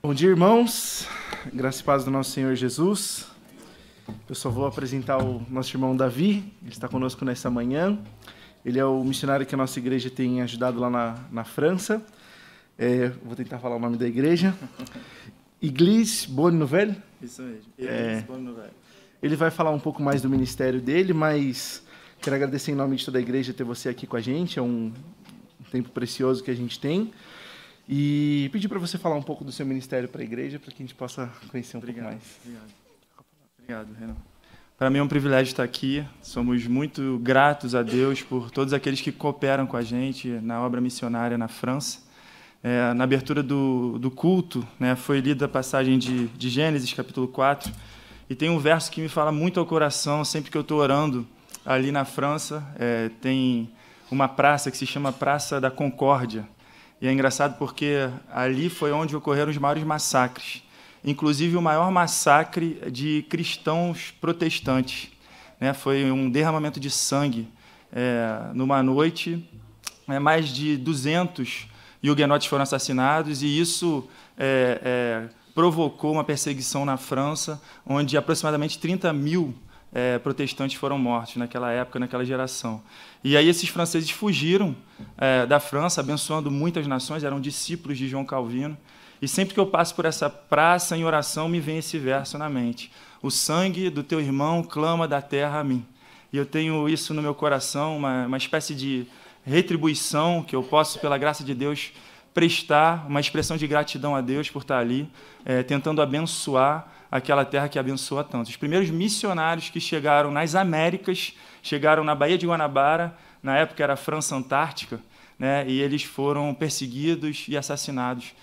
Bom dia, irmãos. Graça e paz do nosso Senhor Jesus. Eu só vou apresentar o nosso irmão Davi. Ele está conosco nessa manhã. Ele é o missionário que a nossa igreja tem ajudado lá na França. Vou tentar falar o nome da igreja. Église Bonne Nouvelle. Isso mesmo. Église Bonne Nouvelle. Ele vai falar um pouco mais do ministério dele, mas quero agradecer em nome de toda a igreja ter você aqui com a gente. É um tempo precioso que a gente tem. E pedir para você falar um pouco do seu ministério para a igreja, para que a gente possa conhecer um pouco mais. Obrigado, Renan. Para mim é um privilégio estar aqui. Somos muito gratos a Deus por todos aqueles que cooperam com a gente na obra missionária na França. Na abertura do culto, foi lida a passagem de Gênesis, capítulo 4, e tem um verso que me fala muito ao coração sempre que eu estou orando. Ali na França tem uma praça que se chama Praça da Concórdia. E é engraçado porque ali foi onde ocorreram os maiores massacres, inclusive o maior massacre de cristãos protestantes. Foi um derramamento de sangue. Numa noite, mais de 200 huguenotes foram assassinados, e isso provocou uma perseguição na França, onde aproximadamente 30 mil protestantes foram mortos naquela época, naquela geração. E aí esses franceses fugiram da França, abençoando muitas nações, eram discípulos de João Calvino. E sempre que eu passo por essa praça em oração, me vem esse verso na mente: o sangue do teu irmão clama da terra a mim. E eu tenho isso no meu coração, uma espécie de retribuição que eu posso, pela graça de Deus, prestar, uma expressão de gratidão a Deus por estar ali, tentando abençoar aquela terra que abençoa tanto. Os primeiros missionários que chegaram nas Américas chegaram na Baía de Guanabara, na época era a França Antártica, e eles foram perseguidos e assassinados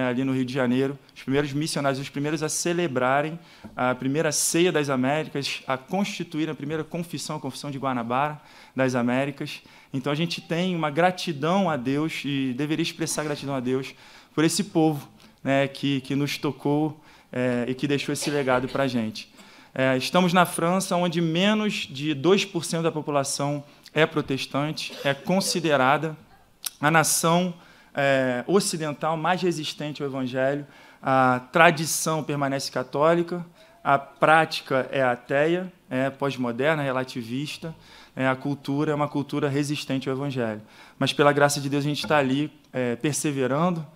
ali no Rio de Janeiro. Os primeiros missionários, os primeiros a celebrarem a primeira ceia das Américas, a constituir a primeira confissão, a Confissão de Guanabara das Américas. Então a gente tem uma gratidão a Deus e deveria expressar gratidão a Deus por esse povo que nos tocou e que deixou esse legado para a gente. Estamos na França, onde menos de 2% da população é protestante, é considerada a nação ocidental mais resistente ao Evangelho. A tradição permanece católica, a prática é ateia, pós-moderna, relativista. A cultura é uma cultura resistente ao Evangelho. Mas, pela graça de Deus, a gente está ali perseverando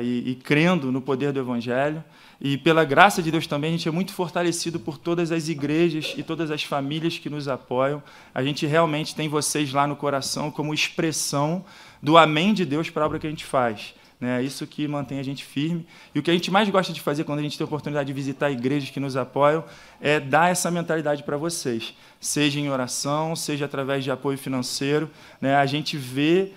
e crendo no poder do Evangelho. E, pela graça de Deus também, a gente é muito fortalecido por todas as igrejas e todas as famílias que nos apoiam. A gente realmente tem vocês lá no coração como expressão do amém de Deus para a obra que a gente faz. É isso que mantém a gente firme. E o que a gente mais gosta de fazer quando a gente tem a oportunidade de visitar igrejas que nos apoiam é dar essa mentalidade para vocês. Seja em oração, seja através de apoio financeiro. A gente vê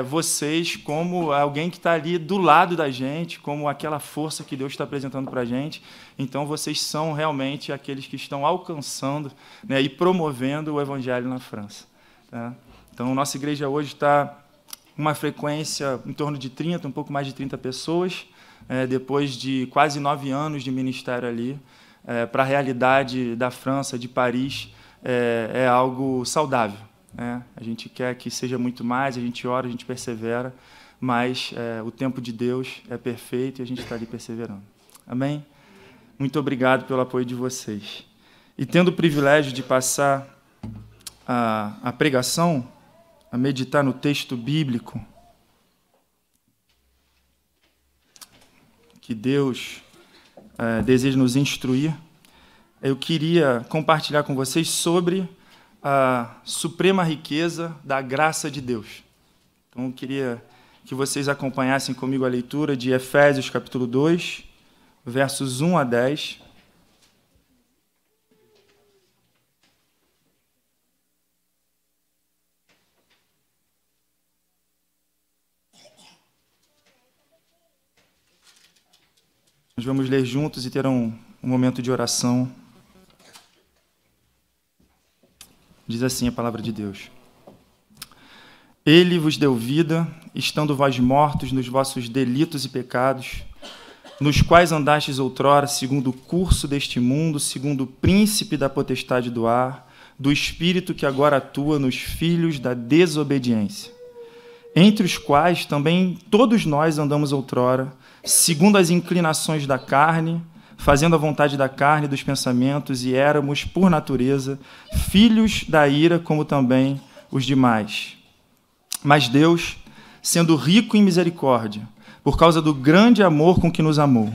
vocês como alguém que está ali do lado da gente, como aquela força que Deus está apresentando para a gente. Então, vocês são realmente aqueles que estão alcançando e promovendo o Evangelho na França. Tá? Então, nossa igreja hoje está uma frequência em torno de 30, um pouco mais de 30 pessoas, depois de quase 9 anos de ministério ali. Para a realidade da França, de Paris, é algo saudável. A gente quer que seja muito mais, a gente ora, a gente persevera, mas o tempo de Deus é perfeito e a gente está ali perseverando. Amém? Muito obrigado pelo apoio de vocês. E tendo o privilégio de passar a pregação, a meditar no texto bíblico que Deus deseja nos instruir, eu queria compartilhar com vocês sobre a suprema riqueza da graça de Deus. Então, eu queria que vocês acompanhassem comigo a leitura de Efésios, capítulo 2, versos 1 a 10. Nós vamos ler juntos e ter um momento de oração. Diz assim a palavra de Deus: Ele vos deu vida, estando vós mortos nos vossos delitos e pecados, nos quais andastes outrora, segundo o curso deste mundo, segundo o príncipe da potestade do ar, do espírito que agora atua nos filhos da desobediência, entre os quais também todos nós andamos outrora, segundo as inclinações da carne, fazendo a vontade da carne e dos pensamentos, e éramos, por natureza, filhos da ira, como também os demais. Mas Deus, sendo rico em misericórdia, por causa do grande amor com que nos amou,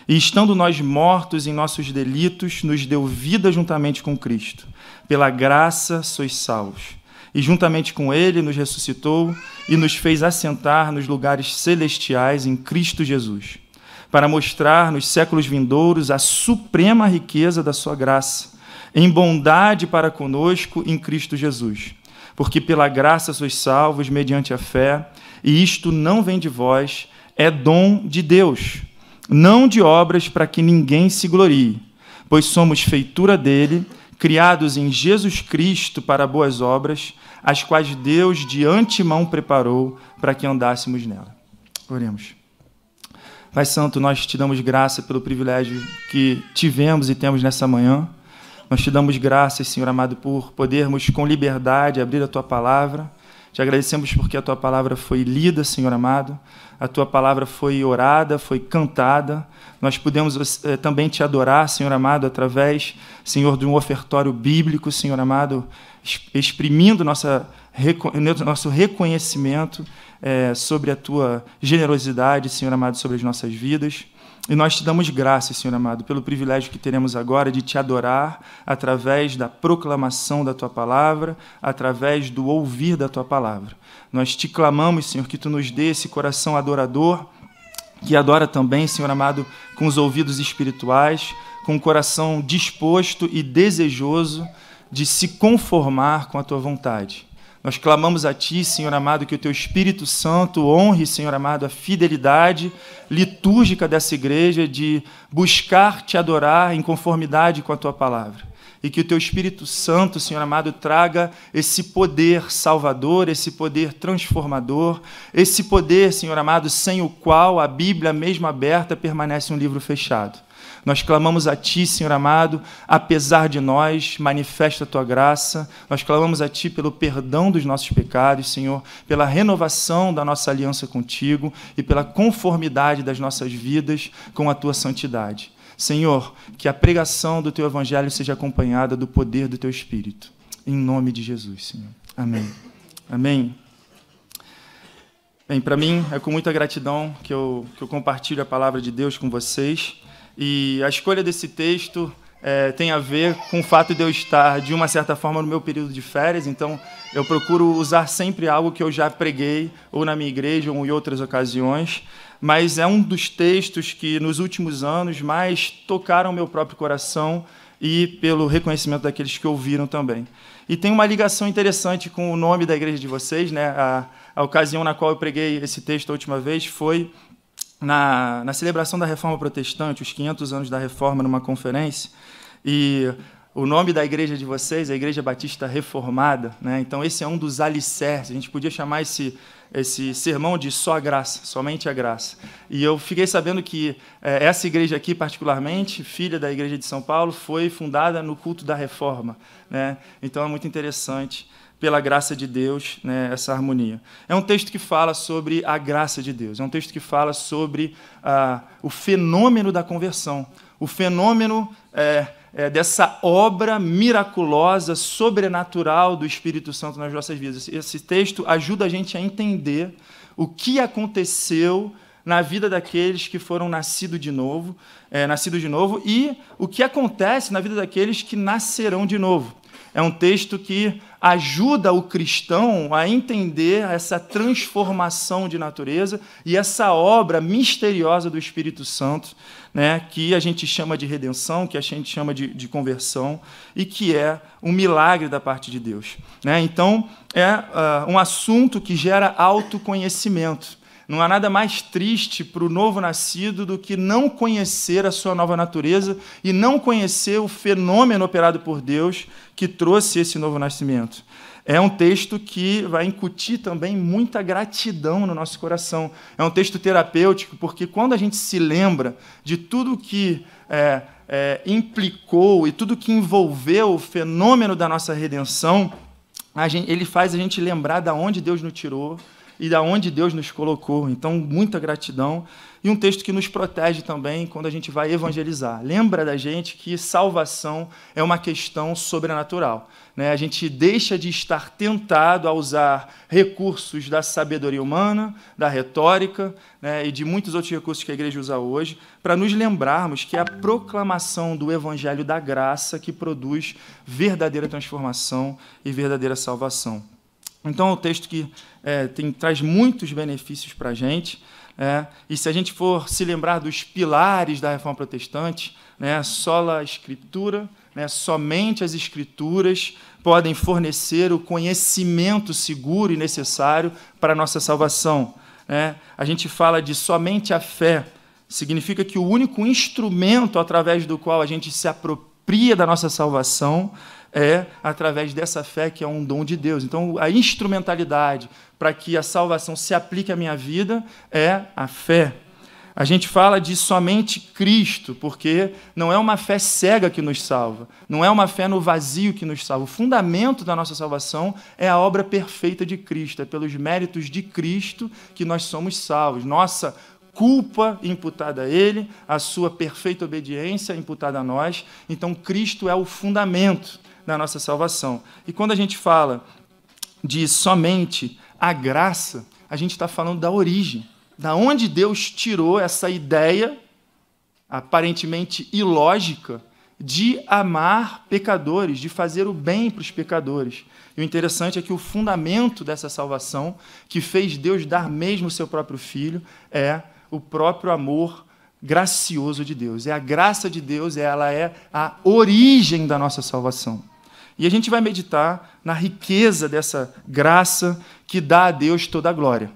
e estando nós mortos em nossos delitos, nos deu vida juntamente com Cristo. Pela graça sois salvos. E juntamente com Ele nos ressuscitou e nos fez assentar nos lugares celestiais em Cristo Jesus, para mostrar nos séculos vindouros a suprema riqueza da sua graça, em bondade para conosco em Cristo Jesus. Porque pela graça sois salvos mediante a fé, e isto não vem de vós, é dom de Deus, não de obras para que ninguém se glorie, pois somos feitura dele, criados em Jesus Cristo para boas obras, as quais Deus de antemão preparou para que andássemos nela. Oremos. Pai Santo, nós te damos graça pelo privilégio que tivemos e temos nessa manhã. Nós te damos graças, Senhor amado, por podermos com liberdade abrir a Tua palavra. Te agradecemos porque a Tua palavra foi lida, Senhor amado. A Tua palavra foi orada, foi cantada. Nós pudemos também Te adorar, Senhor amado, através, Senhor, de um ofertório bíblico, Senhor amado, exprimindo nosso reconhecimento sobre a Tua generosidade, Senhor amado, sobre as nossas vidas. E nós Te damos graças, Senhor amado, pelo privilégio que teremos agora de Te adorar através da proclamação da Tua palavra, através do ouvir da Tua palavra. Nós Te clamamos, Senhor, que Tu nos dê esse coração adorador, que adora também, Senhor amado, com os ouvidos espirituais, com o coração disposto e desejoso de se conformar com a Tua vontade. Nós clamamos a Ti, Senhor amado, que o Teu Espírito Santo honre, Senhor amado, a fidelidade litúrgica dessa igreja de buscar Te adorar em conformidade com a Tua palavra. E que o Teu Espírito Santo, Senhor amado, traga esse poder salvador, esse poder transformador, esse poder, Senhor amado, sem o qual a Bíblia, mesmo aberta, permanece um livro fechado. Nós clamamos a Ti, Senhor amado, apesar de nós, manifesta a Tua graça. Nós clamamos a Ti pelo perdão dos nossos pecados, Senhor, pela renovação da nossa aliança contigo e pela conformidade das nossas vidas com a Tua santidade. Senhor, que a pregação do Teu Evangelho seja acompanhada do poder do Teu Espírito. Em nome de Jesus, Senhor. Amém. Amém. Bem, para mim é com muita gratidão que eu compartilho a palavra de Deus com vocês. E a escolha desse texto tem a ver com o fato de eu estar, de uma certa forma, no meu período de férias. Então, eu procuro usar sempre algo que eu já preguei, ou na minha igreja, ou em outras ocasiões. Mas é um dos textos que, nos últimos anos, mais tocaram meu próprio coração e pelo reconhecimento daqueles que ouviram também. E tem uma ligação interessante com o nome da igreja de vocês, né? A ocasião na qual eu preguei esse texto a última vez foi na celebração da Reforma Protestante, os 500 anos da Reforma, numa conferência, e o nome da igreja de vocês, a Igreja Batista Reformada, né? Então esse é um dos alicerces, a gente podia chamar esse sermão de só a graça, somente a graça. E eu fiquei sabendo que essa igreja aqui, particularmente, filha da Igreja de São Paulo, foi fundada no culto da Reforma, né? Então é muito interessante, pela graça de Deus, né, essa harmonia. É um texto que fala sobre a graça de Deus, é um texto que fala sobre o fenômeno da conversão, o fenômeno dessa obra miraculosa, sobrenatural do Espírito Santo nas nossas vidas. Esse texto ajuda a gente a entender o que aconteceu na vida daqueles que foram nascidos de novo, e o que acontece na vida daqueles que nascerão de novo. É um texto que ajuda o cristão a entender essa transformação de natureza e essa obra misteriosa do Espírito Santo, né, que a gente chama de redenção, que a gente chama de conversão, e que é um milagre da parte de Deus, né? Então, é um assunto que gera autoconhecimento. Não há nada mais triste para o novo nascido do que não conhecer a sua nova natureza e não conhecer o fenômeno operado por Deus que trouxe esse novo nascimento. É um texto que vai incutir também muita gratidão no nosso coração. É um texto terapêutico, porque quando a gente se lembra de tudo que implicou e tudo que envolveu o fenômeno da nossa redenção, ele faz a gente lembrar de onde Deus nos tirou e da onde Deus nos colocou. Então, muita gratidão. E um texto que nos protege também quando a gente vai evangelizar. Lembra da gente que salvação é uma questão sobrenatural, né? A gente deixa de estar tentado a usar recursos da sabedoria humana, da retórica, né, e de muitos outros recursos que a igreja usa hoje, para nos lembrarmos que é a proclamação do evangelho da graça que produz verdadeira transformação e verdadeira salvação. Então, é um texto que traz muitos benefícios para a gente. E se a gente for se lembrar dos pilares da Reforma Protestante, né, sola Escritura, né, somente as Escrituras podem fornecer o conhecimento seguro e necessário para a nossa salvação. Né? A gente fala de somente a fé, significa que o único instrumento através do qual a gente se apropria da nossa salvação é através dessa fé, que é um dom de Deus. Então, a instrumentalidade para que a salvação se aplique à minha vida é a fé. A gente fala de somente Cristo, porque não é uma fé cega que nos salva, não é uma fé no vazio que nos salva. O fundamento da nossa salvação é a obra perfeita de Cristo, é pelos méritos de Cristo que nós somos salvos. Nossa culpa imputada a Ele, a sua perfeita obediência imputada a nós. Então, Cristo é o fundamento da nossa salvação. E quando a gente fala de somente a graça, a gente está falando da origem, da onde Deus tirou essa ideia, aparentemente ilógica, de amar pecadores, de fazer o bem para os pecadores. E o interessante é que o fundamento dessa salvação, que fez Deus dar mesmo o seu próprio Filho, é o próprio amor gracioso de Deus. É a graça de Deus, ela é a origem da nossa salvação. E a gente vai meditar na riqueza dessa graça que dá a Deus toda a glória.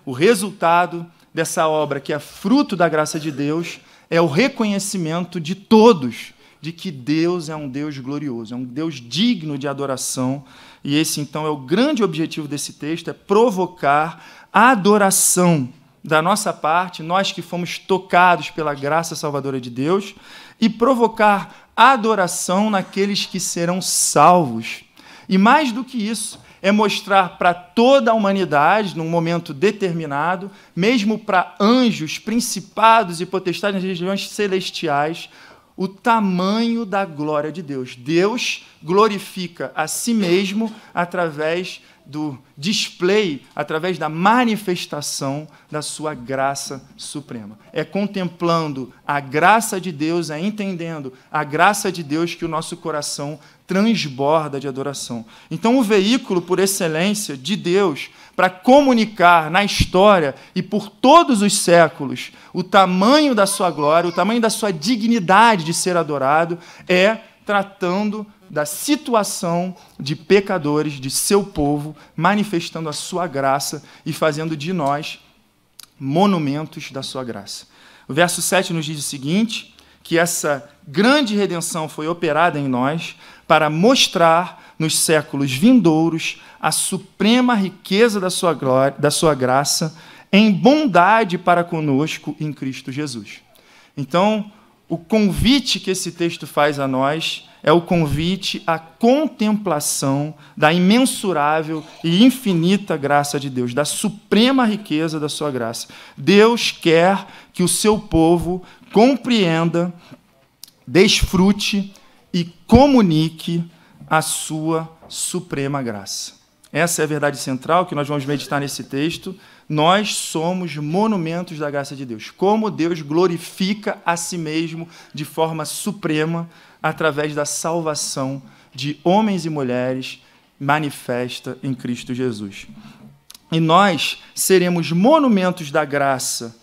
O resultado dessa obra, que é fruto da graça de Deus, é o reconhecimento de todos de que Deus é um Deus glorioso, é um Deus digno de adoração. E esse, então, é o grande objetivo desse texto, é provocar a adoração da nossa parte, nós que fomos tocados pela graça salvadora de Deus, e provocar adoração naqueles que serão salvos. E mais do que isso, é mostrar para toda a humanidade, num momento determinado, mesmo para anjos, principados e potestades nas regiões celestiais, o tamanho da glória de Deus. Deus glorifica a si mesmo através do display, através da manifestação da sua graça suprema. É contemplando a graça de Deus, é entendendo a graça de Deus que o nosso coração transborda de adoração. Então, o veículo por excelência de Deus para comunicar na história e por todos os séculos o tamanho da sua glória, o tamanho da sua dignidade de ser adorado, é tratando da situação de pecadores, de seu povo, manifestando a sua graça e fazendo de nós monumentos da sua graça. O verso 7 nos diz o seguinte, que essa grande redenção foi operada em nós para mostrar nos séculos vindouros a suprema riqueza da sua glória, da sua graça, em bondade para conosco em Cristo Jesus. Então, o convite que esse texto faz a nós é o convite à contemplação da imensurável e infinita graça de Deus, da suprema riqueza da sua graça. Deus quer que o seu povo compreenda, desfrute e comunique a sua suprema graça. Essa é a verdade central que nós vamos meditar nesse texto. Nós somos monumentos da graça de Deus. Como Deus glorifica a si mesmo de forma suprema através da salvação de homens e mulheres manifesta em Cristo Jesus. E nós seremos monumentos da graça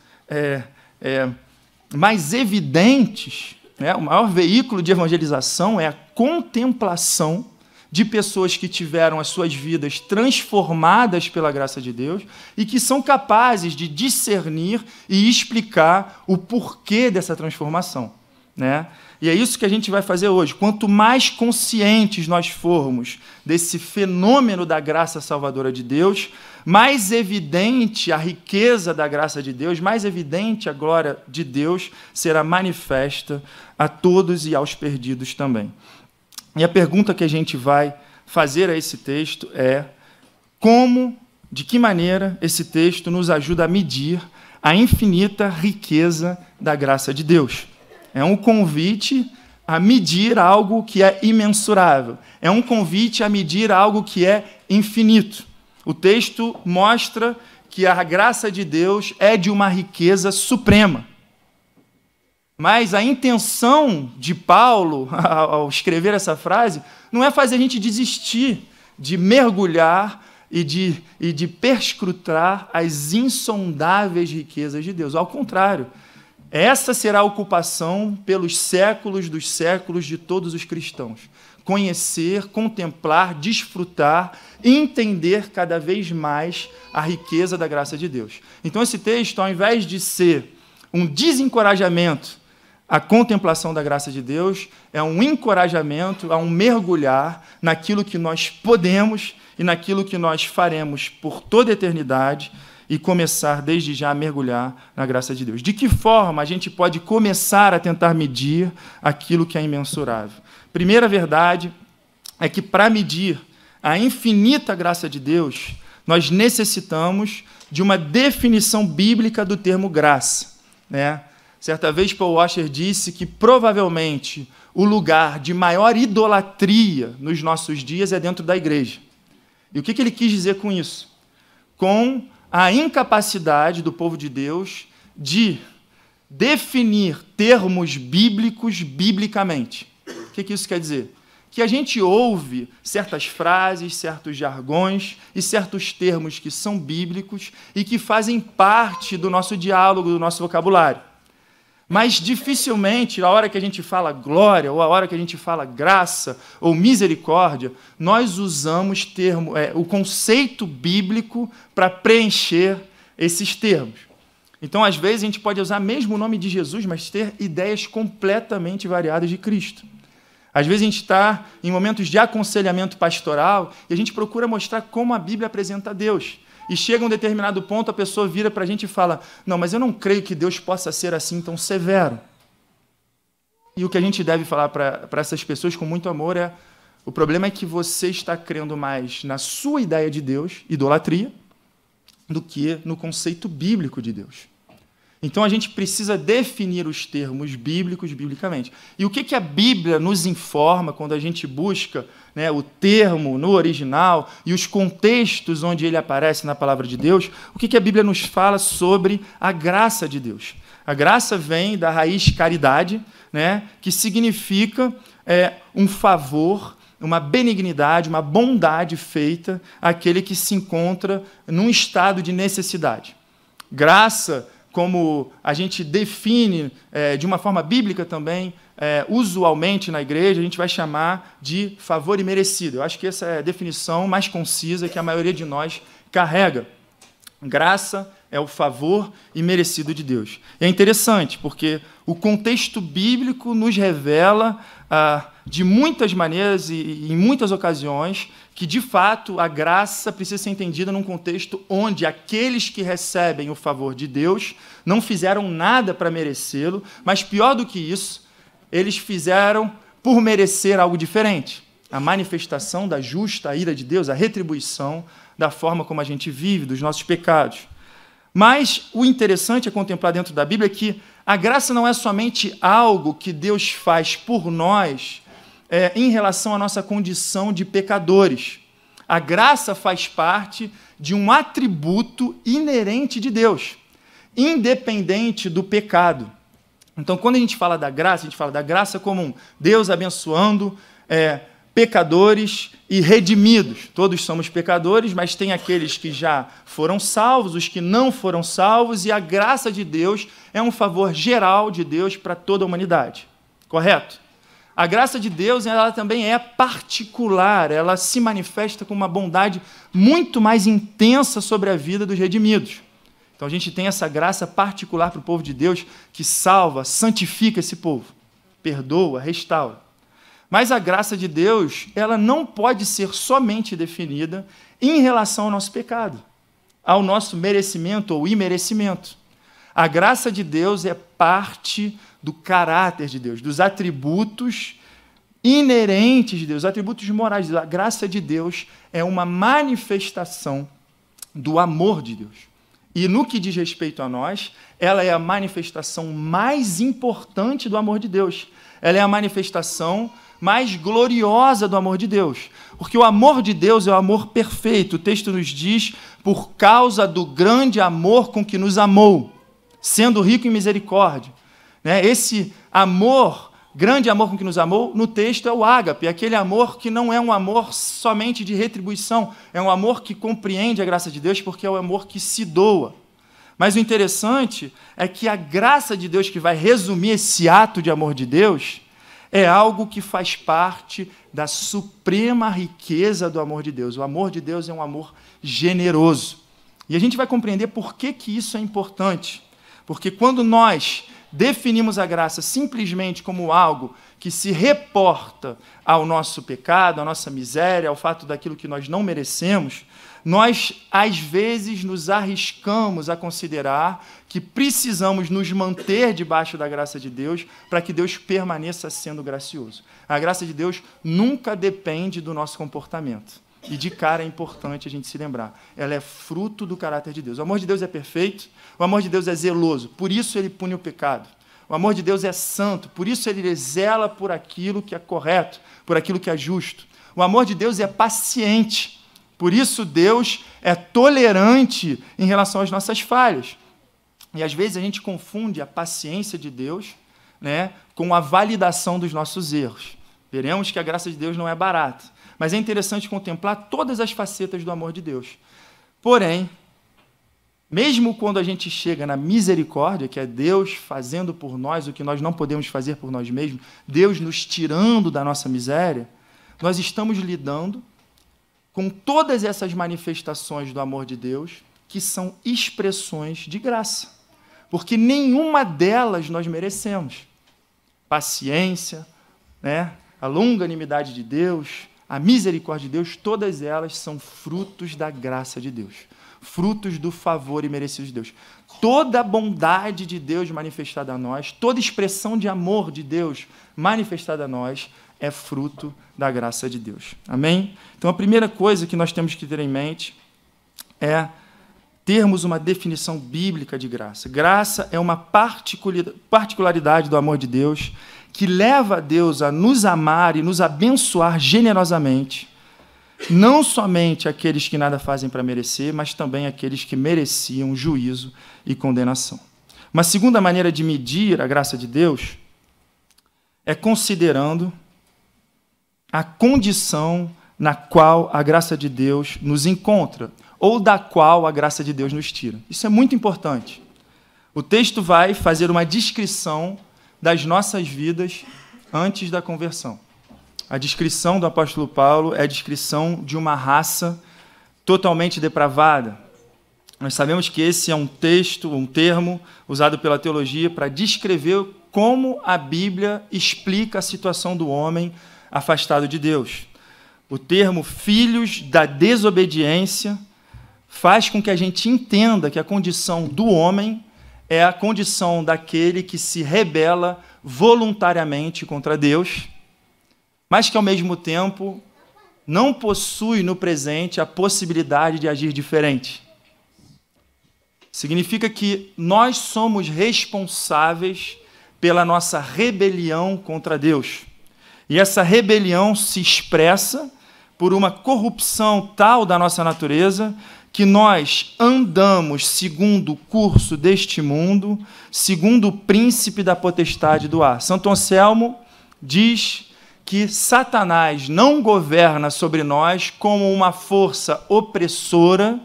mais evidentes, né? O maior veículo de evangelização é a contemplação de pessoas que tiveram as suas vidas transformadas pela graça de Deus e que são capazes de discernir e explicar o porquê dessa transformação, né? E é isso que a gente vai fazer hoje. Quanto mais conscientes nós formos desse fenômeno da graça salvadora de Deus, mais evidente a riqueza da graça de Deus, mais evidente a glória de Deus será manifesta a todos e aos perdidos também. E a pergunta que a gente vai fazer a esse texto é: como de que maneira esse texto nos ajuda a medir a infinita riqueza da graça de Deus. É um convite a medir algo que é imensurável. É um convite a medir algo que é infinito. O texto mostra que a graça de Deus é de uma riqueza suprema. Mas a intenção de Paulo, ao escrever essa frase, não é fazer a gente desistir de mergulhar e de perscrutar as insondáveis riquezas de Deus. Ao contrário, essa será a ocupação pelos séculos dos séculos de todos os cristãos. Conhecer, contemplar, desfrutar, entender cada vez mais a riqueza da graça de Deus. Então, esse texto, ao invés de ser um desencorajamento à contemplação da graça de Deus, é um encorajamento a um mergulhar naquilo que nós podemos e naquilo que nós faremos por toda a eternidade e começar desde já a mergulhar na graça de Deus. De que forma a gente pode começar a tentar medir aquilo que é imensurável? Primeira verdade é que, para medir a infinita graça de Deus, nós necessitamos de uma definição bíblica do termo graça, né? Certa vez, Paul Washer disse que, provavelmente, o lugar de maior idolatria nos nossos dias é dentro da igreja. E o que ele quis dizer com isso? Com a incapacidade do povo de Deus de definir termos bíblicos biblicamente. O que isso quer dizer? Que a gente ouve certas frases, certos jargões e certos termos que são bíblicos e que fazem parte do nosso diálogo, do nosso vocabulário. Mas dificilmente, a hora que a gente fala glória, ou a hora que a gente fala graça, ou misericórdia, nós usamos o conceito bíblico para preencher esses termos. Então, às vezes, a gente pode usar mesmo o nome de Jesus, mas ter ideias completamente variadas de Cristo. Às vezes, a gente está em momentos de aconselhamento pastoral e a gente procura mostrar como a Bíblia apresenta a Deus. E chega a um determinado ponto, a pessoa vira para a gente e fala: não, mas eu não creio que Deus possa ser assim tão severo. E o que a gente deve falar para essas pessoas com muito amor é: o problema é que você está crendo mais na sua ideia de Deus, idolatria, do que no conceito bíblico de Deus. Então, a gente precisa definir os termos bíblicos biblicamente. E o que a Bíblia nos informa quando a gente busca, né, o termo no original e os contextos onde ele aparece na palavra de Deus? O que a Bíblia nos fala sobre a graça de Deus? A graça vem da raiz caridade, né, que significa um favor, uma benignidade, uma bondade feita àquele que se encontra num estado de necessidade. Graça, como a gente define de uma forma bíblica também, usualmente na igreja, a gente vai chamar de favor imerecido. Eu acho que essa é a definição mais concisa que a maioria de nós carrega. Graça é o favor imerecido de Deus. E é interessante, porque o contexto bíblico nos revela, de muitas maneiras e em muitas ocasiões, que, de fato, a graça precisa ser entendida num contexto onde aqueles que recebem o favor de Deus não fizeram nada para merecê-lo, mas, pior do que isso, eles fizeram por merecer algo diferente. A manifestação da justa ira de Deus, a retribuição da forma como a gente vive, dos nossos pecados. Mas o interessante a contemplar dentro da Bíblia é que a graça não é somente algo que Deus faz por nós em relação à nossa condição de pecadores. A graça faz parte de um atributo inerente de Deus, independente do pecado. Então, quando a gente fala da graça como um Deus abençoando pecadores e redimidos. Todos somos pecadores, mas tem aqueles que já foram salvos, os que não foram salvos, e a graça de Deus é um favor geral de Deus para toda a humanidade. Correto? A graça de Deus, ela também é particular, ela se manifesta com uma bondade muito mais intensa sobre a vida dos redimidos. Então a gente tem essa graça particular para o povo de Deus que salva, santifica esse povo, perdoa, restaura. Mas a graça de Deus, ela não pode ser somente definida em relação ao nosso pecado, ao nosso merecimento ou imerecimento. A graça de Deus é parte do caráter de Deus, dos atributos inerentes de Deus, atributos morais. A graça de Deus é uma manifestação do amor de Deus. E no que diz respeito a nós, ela é a manifestação mais importante do amor de Deus. Ela é a manifestação mais gloriosa do amor de Deus. Porque o amor de Deus é o amor perfeito. O texto nos diz, por causa do grande amor com que nos amou, sendo rico em misericórdia. Esse amor, grande amor com que nos amou, no texto é o ágape, aquele amor que não é um amor somente de retribuição, é um amor que compreende a graça de Deus, porque é o amor que se doa. Mas o interessante é que a graça de Deus, que vai resumir esse ato de amor de Deus, é algo que faz parte da suprema riqueza do amor de Deus. O amor de Deus é um amor generoso. E a gente vai compreender por que isso é importante. Porque quando nós definimos a graça simplesmente como algo que se reporta ao nosso pecado, à nossa miséria, ao fato daquilo que nós não merecemos, nós, às vezes, nos arriscamos a considerar que precisamos nos manter debaixo da graça de Deus para que Deus permaneça sendo gracioso. A graça de Deus nunca depende do nosso comportamento. E de cara é importante a gente se lembrar. Ela é fruto do caráter de Deus. O amor de Deus é perfeito, o amor de Deus é zeloso, por isso ele pune o pecado. O amor de Deus é santo, por isso ele zela por aquilo que é correto, por aquilo que é justo. O amor de Deus é paciente, por isso Deus é tolerante em relação às nossas falhas. E às vezes a gente confunde a paciência de Deus, com a validação dos nossos erros. Veremos que a graça de Deus não é barata. Mas é interessante contemplar todas as facetas do amor de Deus. Porém, mesmo quando a gente chega na misericórdia, que é Deus fazendo por nós o que nós não podemos fazer por nós mesmos, Deus nos tirando da nossa miséria, nós estamos lidando com todas essas manifestações do amor de Deus, que são expressões de graça. Porque nenhuma delas nós merecemos. Paciência, a longanimidade de Deus, a misericórdia de Deus, todas elas são frutos da graça de Deus, frutos do favor imerecido de Deus. Toda a bondade de Deus manifestada a nós, toda expressão de amor de Deus manifestada a nós, é fruto da graça de Deus. Amém? Então, a primeira coisa que nós temos que ter em mente é termos uma definição bíblica de graça. Graça é uma particularidade do amor de Deus que leva a Deus a nos amar e nos abençoar generosamente, não somente aqueles que nada fazem para merecer, mas também aqueles que mereciam juízo e condenação. Uma segunda maneira de medir a graça de Deus é considerando a condição na qual a graça de Deus nos encontra, ou da qual a graça de Deus nos tira. Isso é muito importante. O texto vai fazer uma descrição das nossas vidas antes da conversão. A descrição do apóstolo Paulo é a descrição de uma raça totalmente depravada. Nós sabemos que esse é um termo usado pela teologia para descrever como a Bíblia explica a situação do homem afastado de Deus. O termo filhos da desobediência faz com que a gente entenda que a condição do homem é a condição daquele que se rebela voluntariamente contra Deus, mas que, ao mesmo tempo, não possui no presente a possibilidade de agir diferente. Significa que nós somos responsáveis pela nossa rebelião contra Deus. E essa rebelião se expressa por uma corrupção tal da nossa natureza que nós andamos segundo o curso deste mundo, segundo o príncipe da potestade do ar. Santo Anselmo diz que Satanás não governa sobre nós como uma força opressora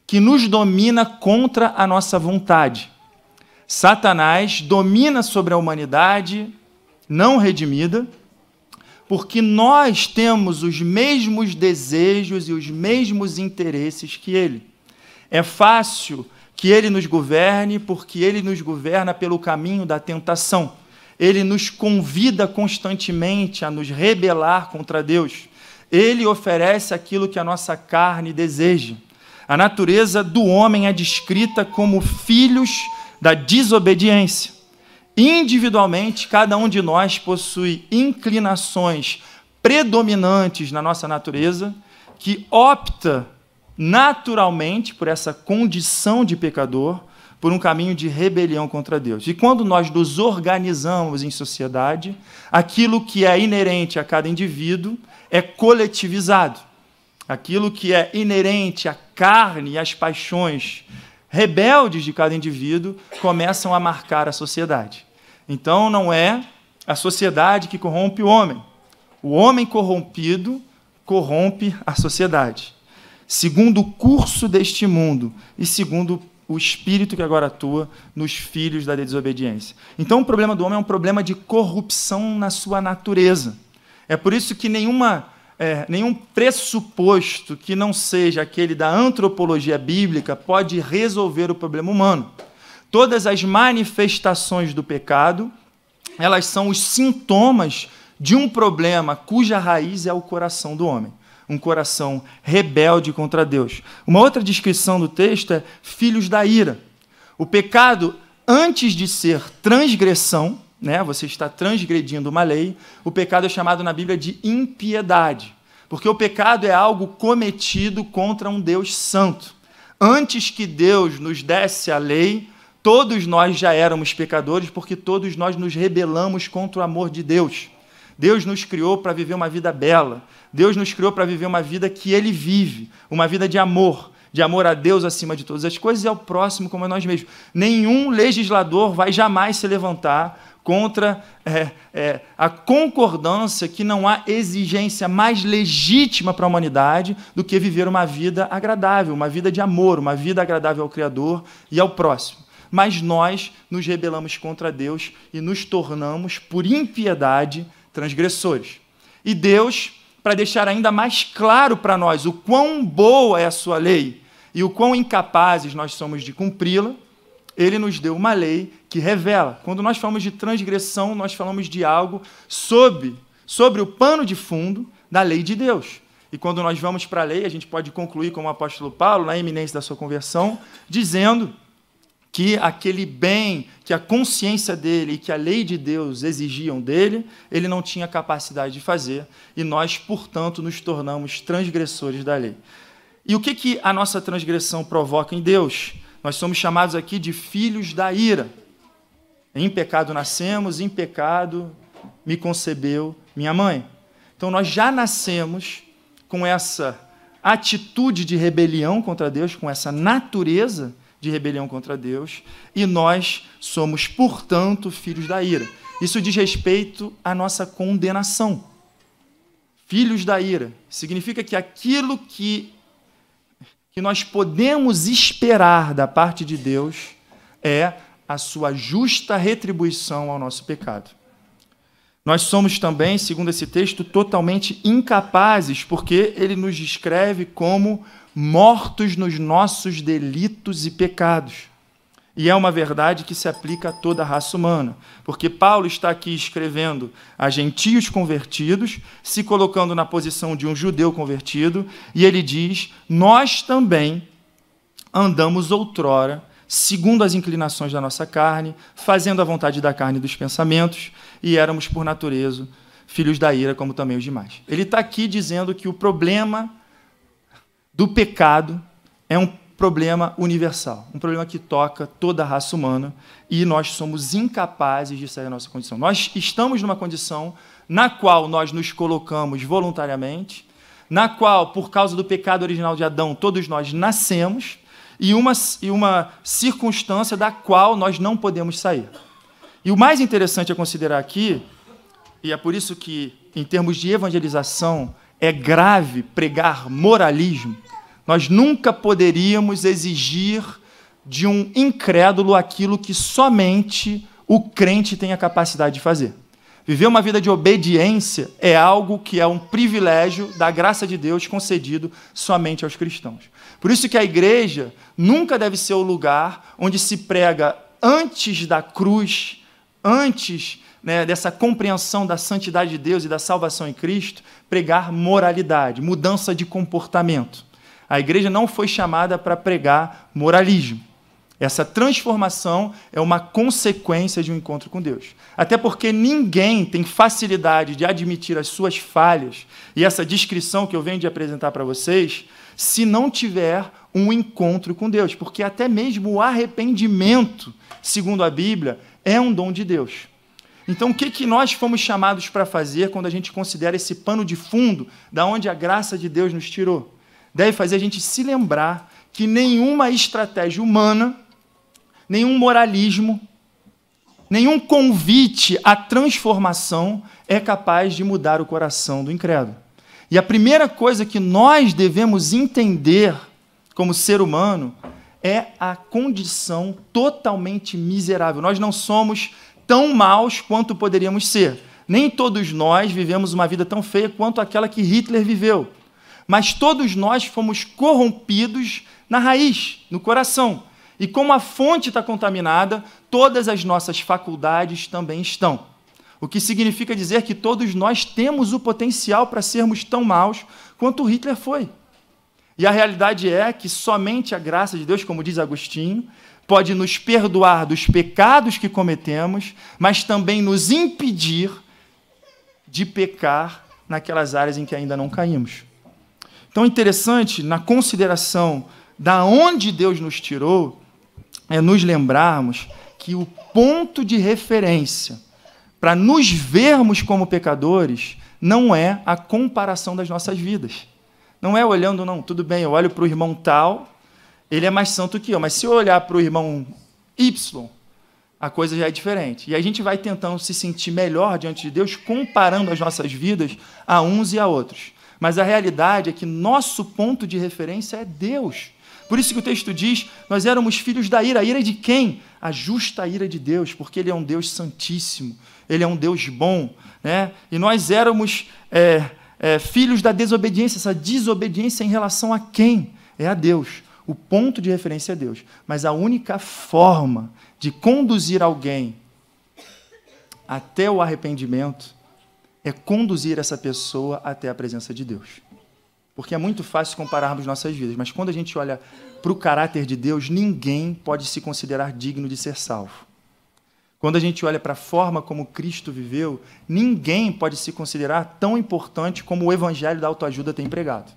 que nos domina contra a nossa vontade. Satanás domina sobre a humanidade não redimida, porque nós temos os mesmos desejos e os mesmos interesses que ele. É fácil que ele nos governe, porque ele nos governa pelo caminho da tentação. Ele nos convida constantemente a nos rebelar contra Deus. Ele oferece aquilo que a nossa carne deseja. A natureza do homem é descrita como filhos da desobediência. Individualmente, cada um de nós possui inclinações predominantes na nossa natureza que opta naturalmente, por essa condição de pecador, por um caminho de rebelião contra Deus. E quando nós nos organizamos em sociedade, aquilo que é inerente a cada indivíduo é coletivizado. Aquilo que é inerente à carne e às paixões rebeldes de cada indivíduo começam a marcar a sociedade. Então, não é a sociedade que corrompe o homem corrompido corrompe a sociedade, segundo o curso deste mundo e segundo o espírito que agora atua nos filhos da desobediência. Então, o problema do homem é um problema de corrupção na sua natureza. É por isso que nenhum pressuposto que não seja aquele da antropologia bíblica pode resolver o problema humano. Todas as manifestações do pecado, elas são os sintomas de um problema cuja raiz é o coração do homem. Um coração rebelde contra Deus. Uma outra descrição do texto é filhos da ira. O pecado, antes de ser transgressão, né, você está transgredindo uma lei, o pecado é chamado na Bíblia de impiedade, porque o pecado é algo cometido contra um Deus santo. Antes que Deus nos desse a lei, todos nós já éramos pecadores, porque todos nós nos rebelamos contra o amor de Deus. Deus nos criou para viver uma vida bela. Deus nos criou para viver uma vida que Ele vive, uma vida de amor a Deus acima de todas as coisas e ao próximo como a nós mesmos. Nenhum legislador vai jamais se levantar contra a concordância que não há exigência mais legítima para a humanidade do que viver uma vida agradável, uma vida de amor, uma vida agradável ao Criador e ao próximo. Mas nós nos rebelamos contra Deus e nos tornamos, por impiedade, transgressores. E Deus, para deixar ainda mais claro para nós o quão boa é a sua lei e o quão incapazes nós somos de cumpri-la, Ele nos deu uma lei que revela. Quando nós falamos de transgressão, nós falamos de algo sobre o pano de fundo da lei de Deus. E quando nós vamos para a lei, a gente pode concluir como o apóstolo Paulo, na iminência da sua conversão, dizendo que aquele bem que a consciência dele e que a lei de Deus exigiam dele, ele não tinha capacidade de fazer, e nós, portanto, nos tornamos transgressores da lei. E o que a nossa transgressão provoca em Deus? Nós somos chamados aqui de filhos da ira. Em pecado nascemos, em pecado me concebeu minha mãe. Então, nós já nascemos com essa atitude de rebelião contra Deus, com essa natureza de rebelião contra Deus, e nós somos, portanto, filhos da ira. Isso diz respeito à nossa condenação. Filhos da ira significa que aquilo que nós podemos esperar da parte de Deus é a sua justa retribuição ao nosso pecado. Nós somos também, segundo esse texto, totalmente incapazes, porque ele nos descreve como mortos nos nossos delitos e pecados. E é uma verdade que se aplica a toda a raça humana, porque Paulo está aqui escrevendo a gentios convertidos, se colocando na posição de um judeu convertido, e ele diz: nós também andamos outrora, segundo as inclinações da nossa carne, fazendo a vontade da carne e dos pensamentos, e éramos, por natureza, filhos da ira, como também os demais. Ele está aqui dizendo que o problema do pecado é um problema universal, um problema que toca toda a raça humana, e nós somos incapazes de sair da nossa condição. Nós estamos numa condição na qual nós nos colocamos voluntariamente, na qual, por causa do pecado original de Adão, todos nós nascemos, e uma circunstância da qual nós não podemos sair. E o mais interessante a considerar aqui, e é por isso que, em termos de evangelização, é grave pregar moralismo. Nós nunca poderíamos exigir de um incrédulo aquilo que somente o crente tem a capacidade de fazer. Viver uma vida de obediência é algo que é um privilégio da graça de Deus concedido somente aos cristãos. Por isso que a igreja nunca deve ser o lugar onde se prega antes da cruz, antes dessa compreensão da santidade de Deus e da salvação em Cristo, pregar moralidade, mudança de comportamento. A igreja não foi chamada para pregar moralismo. Essa transformação é uma consequência de um encontro com Deus. Até porque ninguém tem facilidade de admitir as suas falhas, e essa descrição que eu venho de apresentar para vocês se não tiver um encontro com Deus, porque até mesmo o arrependimento, segundo a Bíblia, é um dom de Deus. Então, o que nós fomos chamados para fazer quando a gente considera esse pano de fundo da onde a graça de Deus nos tirou? Deve fazer a gente se lembrar que nenhuma estratégia humana, nenhum moralismo, nenhum convite à transformação é capaz de mudar o coração do incrédulo. E a primeira coisa que nós devemos entender como ser humano é a condição totalmente miserável. Nós não somos tão maus quanto poderíamos ser. Nem todos nós vivemos uma vida tão feia quanto aquela que Hitler viveu. Mas todos nós fomos corrompidos na raiz, no coração. E como a fonte está contaminada, todas as nossas faculdades também estão. O que significa dizer que todos nós temos o potencial para sermos tão maus quanto Hitler foi. E a realidade é que somente a graça de Deus, como diz Agostinho, pode nos perdoar dos pecados que cometemos, mas também nos impedir de pecar naquelas áreas em que ainda não caímos. Então, é interessante, na consideração da onde Deus nos tirou, é nos lembrarmos que o ponto de referência para nos vermos como pecadores não é a comparação das nossas vidas. Não é olhando, não, tudo bem, eu olho para o irmão tal, ele é mais santo que eu, mas se eu olhar para o irmão Y, a coisa já é diferente. E a gente vai tentando se sentir melhor diante de Deus, comparando as nossas vidas a uns e a outros. Mas a realidade é que nosso ponto de referência é Deus. Por isso que o texto diz, nós éramos filhos da ira. A ira de quem? A justa ira de Deus, porque Ele é um Deus santíssimo, Ele é um Deus bom, né? E nós éramos filhos da desobediência. Essa desobediência em relação a quem? É a Deus. O ponto de referência é Deus. Mas a única forma de conduzir alguém até o arrependimento é conduzir essa pessoa até a presença de Deus. Porque é muito fácil compararmos nossas vidas, mas quando a gente olha para o caráter de Deus, ninguém pode se considerar digno de ser salvo. Quando a gente olha para a forma como Cristo viveu, ninguém pode se considerar tão importante como o Evangelho da autoajuda tem pregado.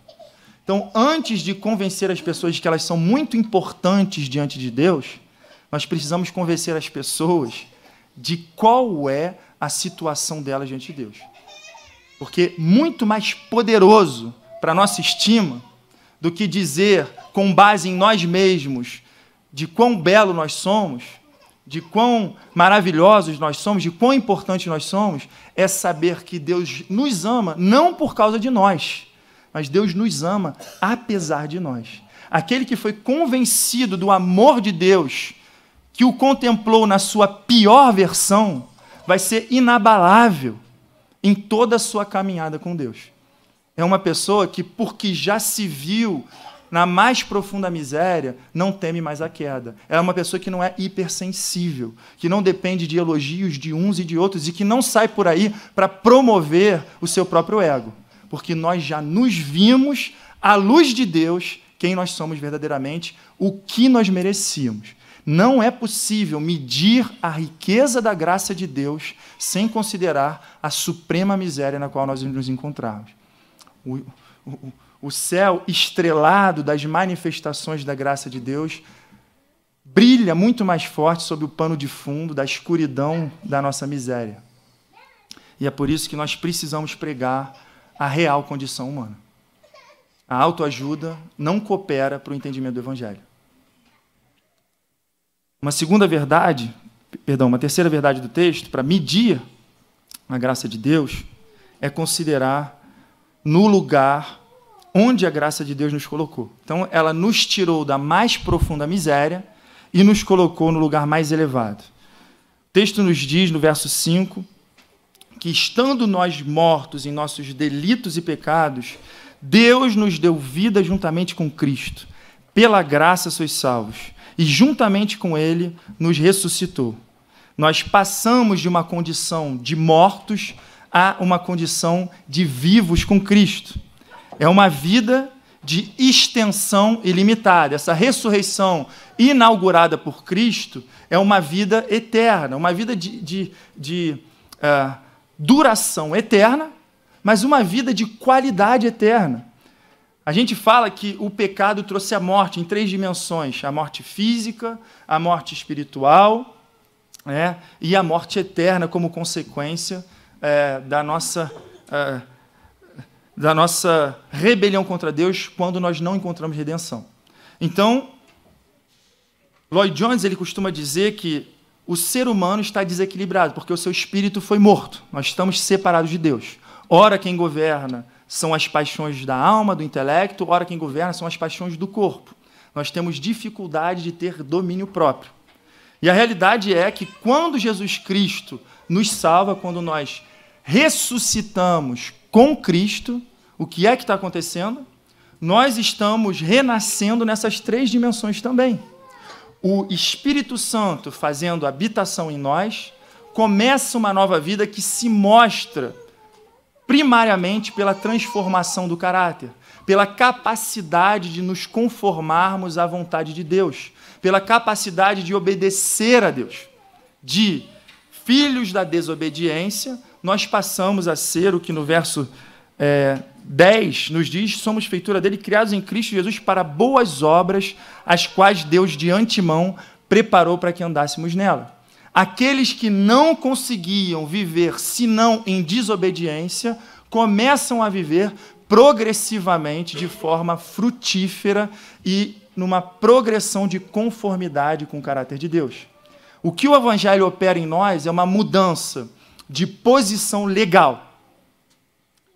Então, antes de convencer as pessoas de que elas são muito importantes diante de Deus, nós precisamos convencer as pessoas de qual é a situação delas diante de Deus. Porque muito mais poderoso para a nossa estima do que dizer, com base em nós mesmos, de quão belo nós somos, de quão maravilhosos nós somos, de quão importantes nós somos, é saber que Deus nos ama não por causa de nós, mas Deus nos ama apesar de nós. Aquele que foi convencido do amor de Deus, que o contemplou na sua pior versão, vai ser inabalável em toda a sua caminhada com Deus. É uma pessoa que, porque já se viu na mais profunda miséria, não teme mais a queda. É uma pessoa que não é hipersensível, que não depende de elogios de uns e de outros e que não sai por aí para promover o seu próprio ego. Porque nós já nos vimos, à luz de Deus, quem nós somos verdadeiramente, o que nós merecíamos. Não é possível medir a riqueza da graça de Deus sem considerar a suprema miséria na qual nós nos encontramos. O céu estrelado das manifestações da graça de Deus brilha muito mais forte sob o pano de fundo da escuridão da nossa miséria. E é por isso que nós precisamos pregar a real condição humana. A autoajuda não coopera para o entendimento do Evangelho. Uma terceira verdade do texto, para medir a graça de Deus, é considerar no lugar onde a graça de Deus nos colocou. Então, ela nos tirou da mais profunda miséria e nos colocou no lugar mais elevado. O texto nos diz, no verso 5, que estando nós mortos em nossos delitos e pecados, Deus nos deu vida juntamente com Cristo. Pela graça sois salvos. E juntamente com Ele nos ressuscitou. Nós passamos de uma condição de mortos a uma condição de vivos com Cristo. É uma vida de extensão ilimitada. Essa ressurreição inaugurada por Cristo é uma vida eterna, uma vida de duração eterna, mas uma vida de qualidade eterna. A gente fala que o pecado trouxe a morte em 3 dimensões: a morte física, a morte espiritual, e a morte eterna como consequência da nossa rebelião contra Deus quando nós não encontramos redenção. Então, Lloyd Jones ele costuma dizer que o ser humano está desequilibrado porque o seu espírito foi morto. Nós estamos separados de Deus. Ora, quem governa são as paixões da alma, do intelecto, ora, quem governa são as paixões do corpo. Nós temos dificuldade de ter domínio próprio. E a realidade é que quando Jesus Cristo nos salva, quando nós ressuscitamos com Cristo, o que é que está acontecendo? Nós estamos renascendo nessas 3 dimensões também. O Espírito Santo fazendo habitação em nós, começa uma nova vida que se mostra primariamente pela transformação do caráter, pela capacidade de nos conformarmos à vontade de Deus, pela capacidade de obedecer a Deus. De filhos da desobediência, nós passamos a ser o que no verso 10 nos diz: somos feitura dele, criados em Cristo Jesus para boas obras, as quais Deus de antemão preparou para que andássemos nela. Aqueles que não conseguiam viver senão em desobediência, começam a viver progressivamente de forma frutífera e numa progressão de conformidade com o caráter de Deus. O que o Evangelho opera em nós é uma mudança de posição legal.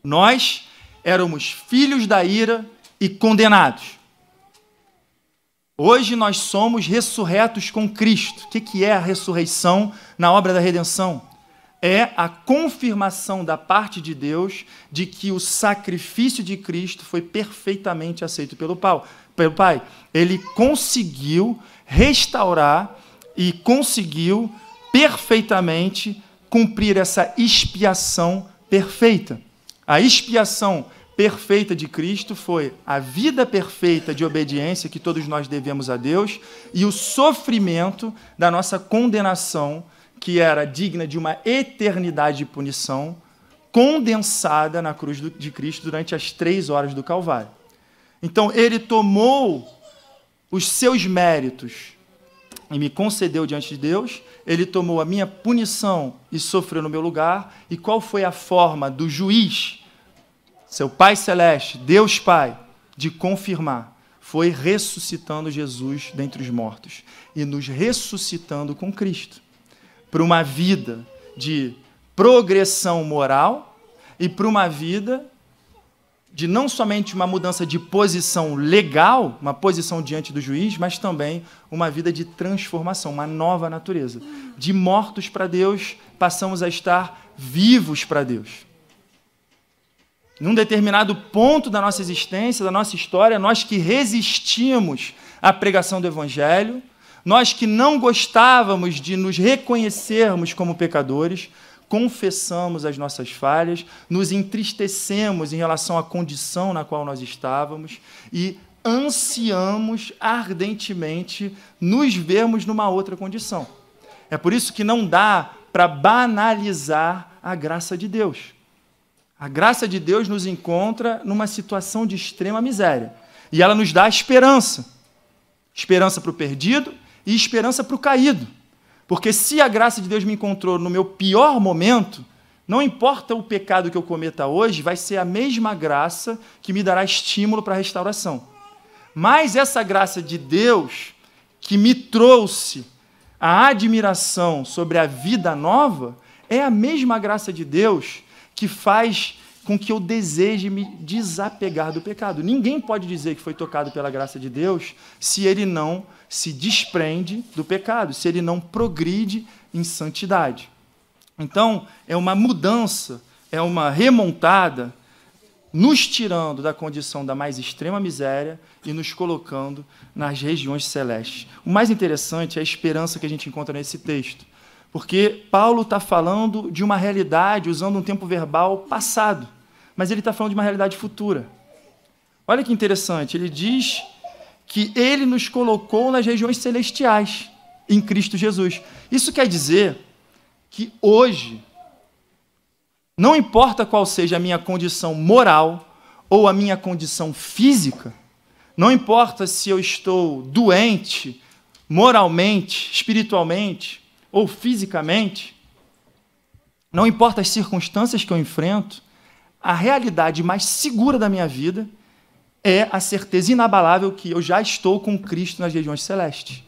Nós éramos filhos da ira e condenados. Hoje nós somos ressurretos com Cristo. O que é a ressurreição na obra da redenção? É a confirmação da parte de Deus de que o sacrifício de Cristo foi perfeitamente aceito pelo Pai. Ele conseguiu restaurar e conseguiu perfeitamente cumprir essa expiação perfeita. A expiação perfeita de Cristo foi a vida perfeita de obediência que todos nós devemos a Deus e o sofrimento da nossa condenação, que era digna de uma eternidade de punição, condensada na cruz de Cristo durante as 3 horas do Calvário. Então, ele tomou os seus méritos e me concedeu diante de Deus, ele tomou a minha punição e sofreu no meu lugar. E qual foi a forma do juiz, seu Pai Celeste, Deus Pai, de confirmar? Foi ressuscitando Jesus dentre os mortos e nos ressuscitando com Cristo para uma vida de progressão moral e para uma vida de não somente uma mudança de posição legal, uma posição diante do juiz, mas também uma vida de transformação, uma nova natureza. De mortos para Deus, passamos a estar vivos para Deus. Num determinado ponto da nossa existência, da nossa história, nós que resistimos à pregação do Evangelho, nós que não gostávamos de nos reconhecermos como pecadores, confessamos as nossas falhas, nos entristecemos em relação à condição na qual nós estávamos e ansiamos ardentemente nos vermos numa outra condição. É por isso que não dá para banalizar a graça de Deus. A graça de Deus nos encontra numa situação de extrema miséria e ela nos dá esperança. Esperança para o perdido e esperança para o caído. Porque se a graça de Deus me encontrou no meu pior momento, não importa o pecado que eu cometa hoje, vai ser a mesma graça que me dará estímulo para a restauração. Mas essa graça de Deus, que me trouxe a admiração sobre a vida nova, é a mesma graça de Deus que faz com que eu deseje me desapegar do pecado. Ninguém pode dizer que foi tocado pela graça de Deus se ele não se desprende do pecado, se ele não progride em santidade. Então, é uma mudança, é uma remontada, nos tirando da condição da mais extrema miséria e nos colocando nas regiões celestes. O mais interessante é a esperança que a gente encontra nesse texto, porque Paulo está falando de uma realidade, usando um tempo verbal passado, mas ele está falando de uma realidade futura. Olha que interessante, ele diz que ele nos colocou nas regiões celestiais, em Cristo Jesus. Isso quer dizer que hoje, não importa qual seja a minha condição moral ou a minha condição física, não importa se eu estou doente, moralmente, espiritualmente ou fisicamente, não importa as circunstâncias que eu enfrento, a realidade mais segura da minha vida é a certeza inabalável que eu já estou com Cristo nas regiões celestes.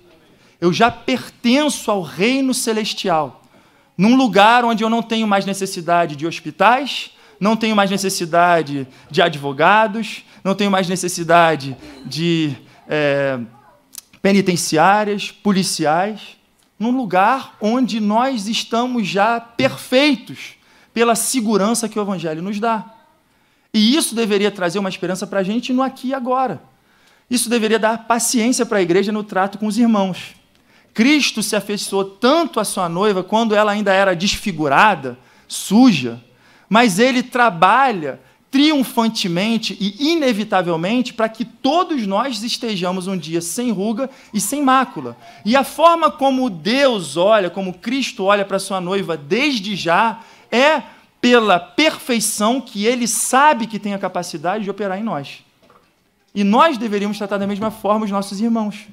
Eu já pertenço ao reino celestial, num lugar onde eu não tenho mais necessidade de hospitais, não tenho mais necessidade de advogados, não tenho mais necessidade de penitenciárias, policiais, num lugar onde nós estamos já perfeitos pela segurança que o Evangelho nos dá. E isso deveria trazer uma esperança para a gente no aqui e agora. Isso deveria dar paciência para a igreja no trato com os irmãos. Cristo se afeiçoou tanto à sua noiva quando ela ainda era desfigurada, suja, mas ele trabalha triunfantemente e inevitavelmente para que todos nós estejamos um dia sem ruga e sem mácula. E a forma como Deus olha, como Cristo olha para a sua noiva desde já, é pela perfeição que ele sabe que tem a capacidade de operar em nós. E nós deveríamos tratar da mesma forma os nossos irmãos.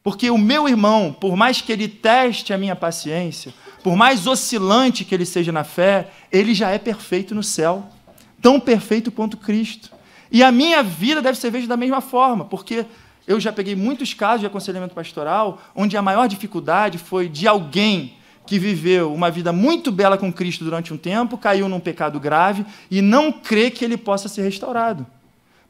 Porque o meu irmão, por mais que ele teste a minha paciência, por mais oscilante que ele seja na fé, ele já é perfeito no céu, tão perfeito quanto Cristo. E a minha vida deve ser vista da mesma forma, porque eu já peguei muitos casos de aconselhamento pastoral onde a maior dificuldade foi de alguém que viveu uma vida muito bela com Cristo durante um tempo, caiu num pecado grave e não crê que ele possa ser restaurado.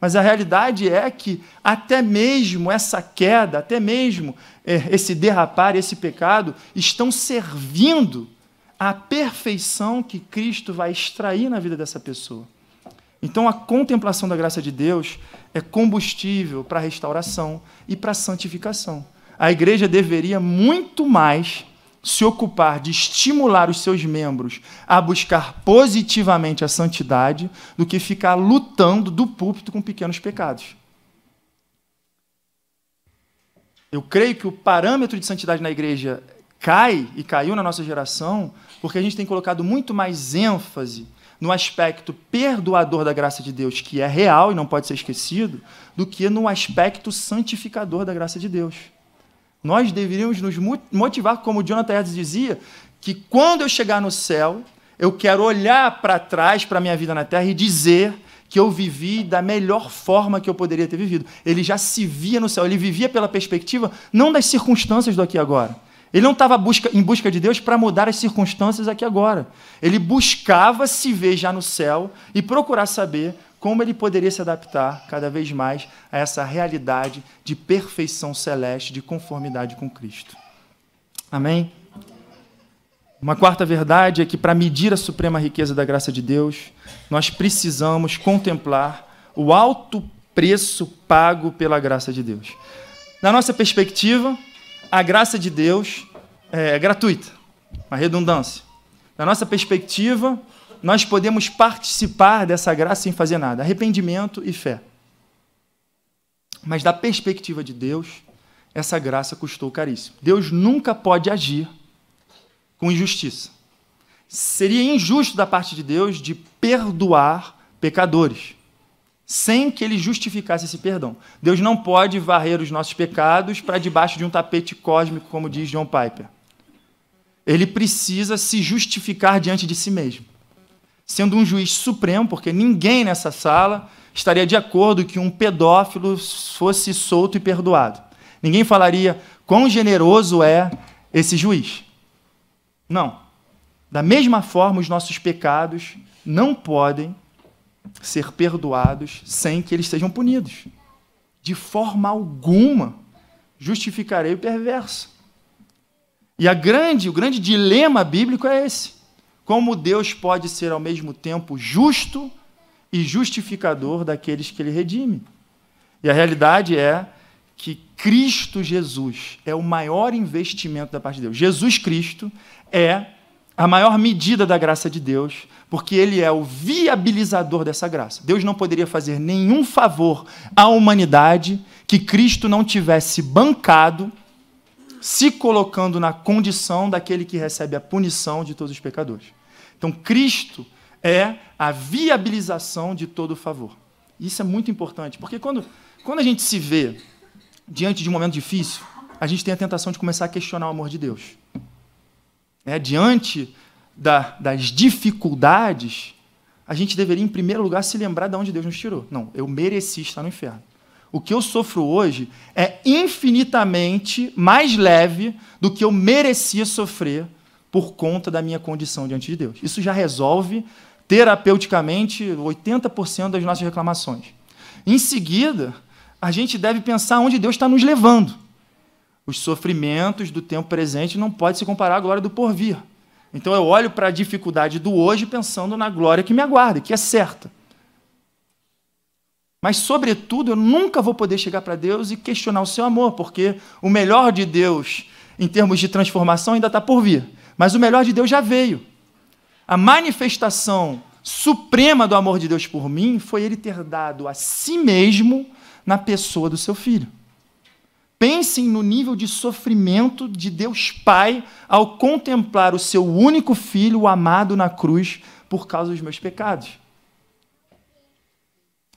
Mas a realidade é que até mesmo essa queda, até mesmo esse derrapar, esse pecado, estão servindo à perfeição que Cristo vai extrair na vida dessa pessoa. Então, a contemplação da graça de Deus é combustível para a restauração e para a santificação. A igreja deveria muito mais se ocupar de estimular os seus membros a buscar positivamente a santidade do que ficar lutando do púlpito com pequenos pecados. Eu creio que o parâmetro de santidade na igreja cai e caiu na nossa geração porque a gente tem colocado muito mais ênfase no aspecto perdoador da graça de Deus, que é real e não pode ser esquecido, do que no aspecto santificador da graça de Deus. Nós deveríamos nos motivar, como Jonathan Edwards dizia, que quando eu chegar no céu, eu quero olhar para trás, para a minha vida na terra, e dizer que eu vivi da melhor forma que eu poderia ter vivido. Ele já se via no céu, ele vivia pela perspectiva, não das circunstâncias do aqui e agora. Ele não estava em busca de Deus para mudar as circunstâncias aqui e agora. Ele buscava se ver já no céu e procurar saber como ele poderia se adaptar cada vez mais a essa realidade de perfeição celeste, de conformidade com Cristo. Amém? Uma quarta verdade é que, para medir a suprema riqueza da graça de Deus, nós precisamos contemplar o alto preço pago pela graça de Deus. Na nossa perspectiva, a graça de Deus é gratuita, uma redundância. Na nossa perspectiva, nós podemos participar dessa graça sem fazer nada, arrependimento e fé. Mas da perspectiva de Deus, essa graça custou caríssimo. Deus nunca pode agir com injustiça. Seria injusto da parte de Deus de perdoar pecadores, sem que ele justificasse esse perdão. Deus não pode varrer os nossos pecados para debaixo de um tapete cósmico, como diz John Piper. Ele precisa se justificar diante de si mesmo, sendo um juiz supremo, porque ninguém nessa sala estaria de acordo que um pedófilo fosse solto e perdoado. Ninguém falaria quão generoso é esse juiz. Não. Da mesma forma, os nossos pecados não podem ser perdoados sem que eles sejam punidos. De forma alguma justificarei o perverso. E o grande dilema bíblico é esse. Como Deus pode ser ao mesmo tempo justo e justificador daqueles que ele redime? E a realidade é que Cristo Jesus é o maior investimento da parte de Deus. Jesus Cristo é a maior medida da graça de Deus, porque ele é o viabilizador dessa graça. Deus não poderia fazer nenhum favor à humanidade que Cristo não tivesse bancado, se colocando na condição daquele que recebe a punição de todos os pecadores. Então, Cristo é a viabilização de todo o favor. Isso é muito importante, porque quando a gente se vê diante de um momento difícil, a gente tem a tentação de começar a questionar o amor de Deus. Diante das dificuldades, a gente deveria, em primeiro lugar, se lembrar de onde Deus nos tirou. Não, eu mereci estar no inferno. O que eu sofro hoje é infinitamente mais leve do que eu merecia sofrer por conta da minha condição diante de Deus. Isso já resolve, terapeuticamente, 80% das nossas reclamações. Em seguida, a gente deve pensar onde Deus está nos levando. Os sofrimentos do tempo presente não podem se comparar à glória do porvir. Então eu olho para a dificuldade do hoje pensando na glória que me aguarda, que é certa. Mas, sobretudo, eu nunca vou poder chegar para Deus e questionar o seu amor, porque o melhor de Deus, em termos de transformação, ainda está por vir. Mas o melhor de Deus já veio. A manifestação suprema do amor de Deus por mim foi Ele ter dado a si mesmo na pessoa do seu Filho. Pensem no nível de sofrimento de Deus Pai ao contemplar o seu único Filho, o amado, na cruz por causa dos meus pecados.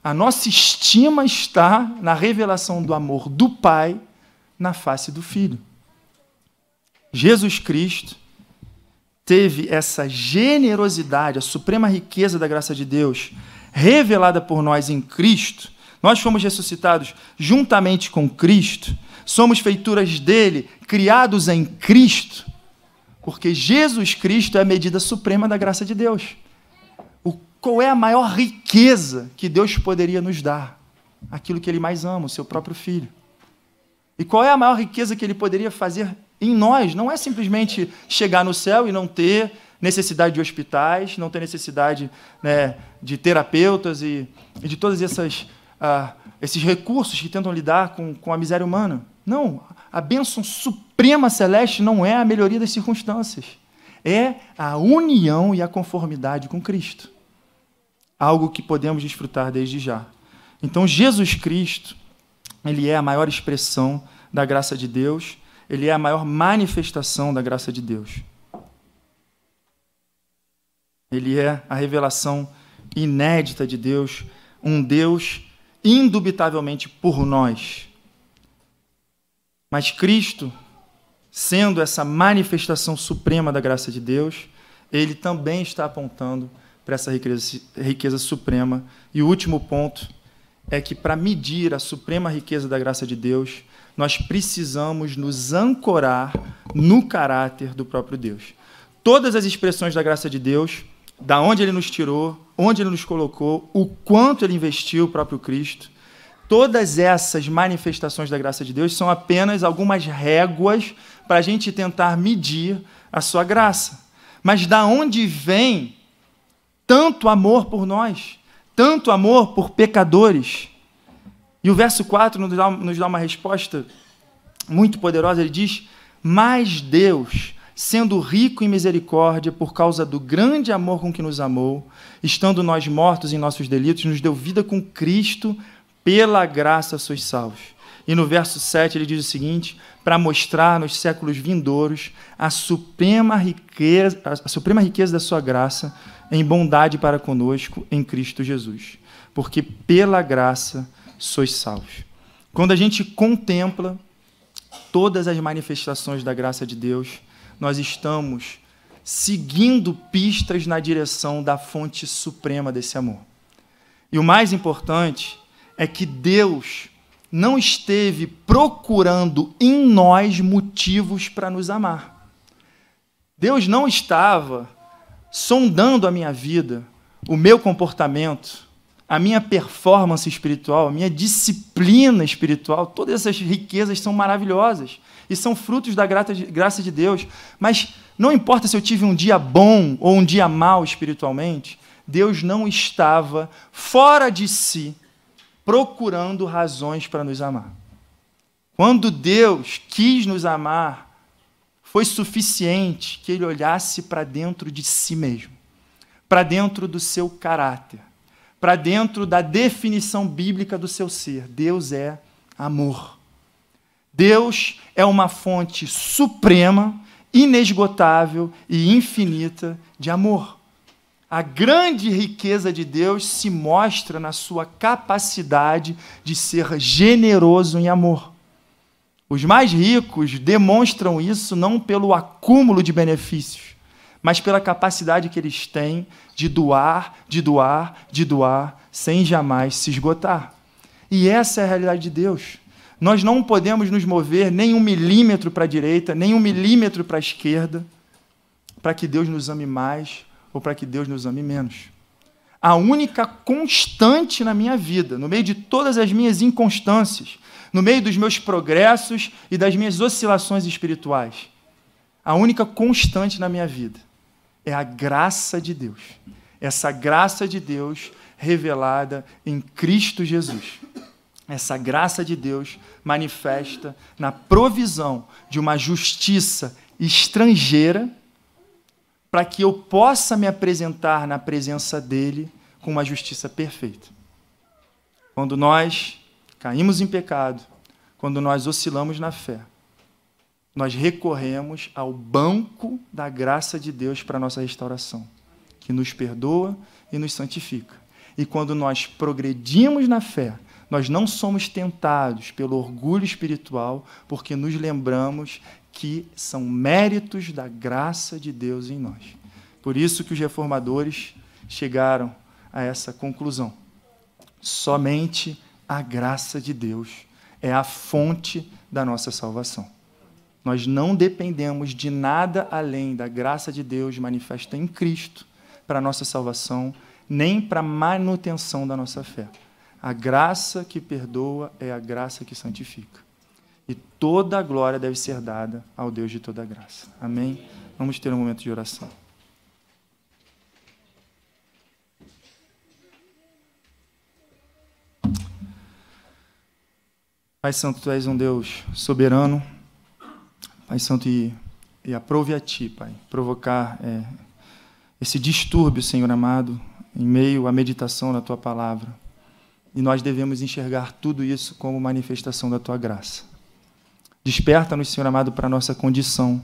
A nossa estima está na revelação do amor do Pai na face do Filho. Jesus Cristo teve essa generosidade, a suprema riqueza da graça de Deus, revelada por nós em Cristo. Nós fomos ressuscitados juntamente com Cristo, somos feituras dele, criados em Cristo, porque Jesus Cristo é a medida suprema da graça de Deus. Qual é a maior riqueza que Deus poderia nos dar? Aquilo que Ele mais ama, o seu próprio Filho. E qual é a maior riqueza que Ele poderia fazer em nós? Não é simplesmente chegar no céu e não ter necessidade de hospitais, não ter necessidade, né, de terapeutas e de todos esses recursos que tentam lidar com a miséria humana. Não, a bênção suprema celeste não é a melhoria das circunstâncias. É a união e a conformidade com Cristo. Algo que podemos desfrutar desde já. Então, Jesus Cristo, Ele é a maior expressão da graça de Deus, Ele é a maior manifestação da graça de Deus. Ele é a revelação inédita de Deus, um Deus indubitavelmente por nós. Mas Cristo, sendo essa manifestação suprema da graça de Deus, Ele também está apontando para essa riqueza suprema. E o último ponto é que, para medir a suprema riqueza da graça de Deus, nós precisamos nos ancorar no caráter do próprio Deus. Todas as expressões da graça de Deus, da onde Ele nos tirou, onde Ele nos colocou, o quanto Ele investiu, o próprio Cristo, todas essas manifestações da graça de Deus são apenas algumas réguas para a gente tentar medir a sua graça. Mas da onde vem tanto amor por nós, tanto amor por pecadores? E o verso 4 nos dá uma resposta muito poderosa. Ele diz: mas Deus, sendo rico em misericórdia, por causa do grande amor com que nos amou, estando nós mortos em nossos delitos, nos deu vida com Cristo, pela graça sois salvos. E no verso 7 ele diz o seguinte: para mostrar nos séculos vindouros a suprema riqueza da sua graça, em bondade para conosco em Cristo Jesus. Porque pela graça sois salvos. Quando a gente contempla todas as manifestações da graça de Deus, nós estamos seguindo pistas na direção da fonte suprema desse amor. E o mais importante é que Deus não esteve procurando em nós motivos para nos amar. Deus não estava sondando a minha vida, o meu comportamento, a minha performance espiritual, a minha disciplina espiritual. Todas essas riquezas são maravilhosas e são frutos da graça de Deus. Mas não importa se eu tive um dia bom ou um dia mau espiritualmente, Deus não estava fora de si procurando razões para nos amar. Quando Deus quis nos amar, foi suficiente que Ele olhasse para dentro de si mesmo, para dentro do seu caráter, para dentro da definição bíblica do seu ser. Deus é amor. Deus é uma fonte suprema, inesgotável e infinita de amor. A grande riqueza de Deus se mostra na sua capacidade de ser generoso em amor. Os mais ricos demonstram isso não pelo acúmulo de benefícios, mas pela capacidade que eles têm de doar, sem jamais se esgotar. E essa é a realidade de Deus. Nós não podemos nos mover nem 1 milímetro para a direita, nem 1 milímetro para a esquerda, para que Deus nos ame mais ou para que Deus nos ame menos. A única constante na minha vida, no meio de todas as minhas inconstâncias, no meio dos meus progressos e das minhas oscilações espirituais, a única constante na minha vida é a graça de Deus. Essa graça de Deus revelada em Cristo Jesus. Essa graça de Deus manifesta na provisão de uma justiça estrangeira para que eu possa me apresentar na presença dele com uma justiça perfeita. Quando nós caímos em pecado, quando nós oscilamos na fé, nós recorremos ao banco da graça de Deus para a nossa restauração, que nos perdoa e nos santifica. E quando nós progredimos na fé, nós não somos tentados pelo orgulho espiritual, porque nos lembramos que são méritos da graça de Deus em nós. Por isso que os reformadores chegaram a essa conclusão. Somente a graça de Deus é a fonte da nossa salvação. Nós não dependemos de nada além da graça de Deus manifesta em Cristo para a nossa salvação, nem para a manutenção da nossa fé. A graça que perdoa é a graça que santifica. E toda a glória deve ser dada ao Deus de toda a graça. Amém? Vamos ter um momento de oração. Pai Santo, Tu és um Deus soberano. Pai Santo, e aprove a Ti, Pai, provocar esse distúrbio, Senhor amado, em meio à meditação da Tua palavra. E nós devemos enxergar tudo isso como manifestação da Tua graça. Desperta-nos, Senhor amado, para a nossa condição,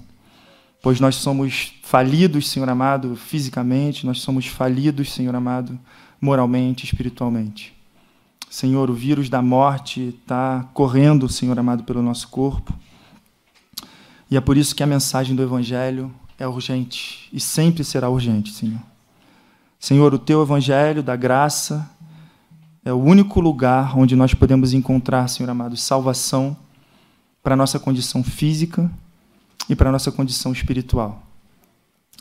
pois nós somos falidos, Senhor amado, fisicamente, nós somos falidos, Senhor amado, moralmente, espiritualmente. Senhor, o vírus da morte está correndo, Senhor amado, pelo nosso corpo. E é por isso que a mensagem do Evangelho é urgente e sempre será urgente, Senhor. Senhor, o Teu Evangelho da graça é o único lugar onde nós podemos encontrar, Senhor amado, salvação para a nossa condição física e para a nossa condição espiritual.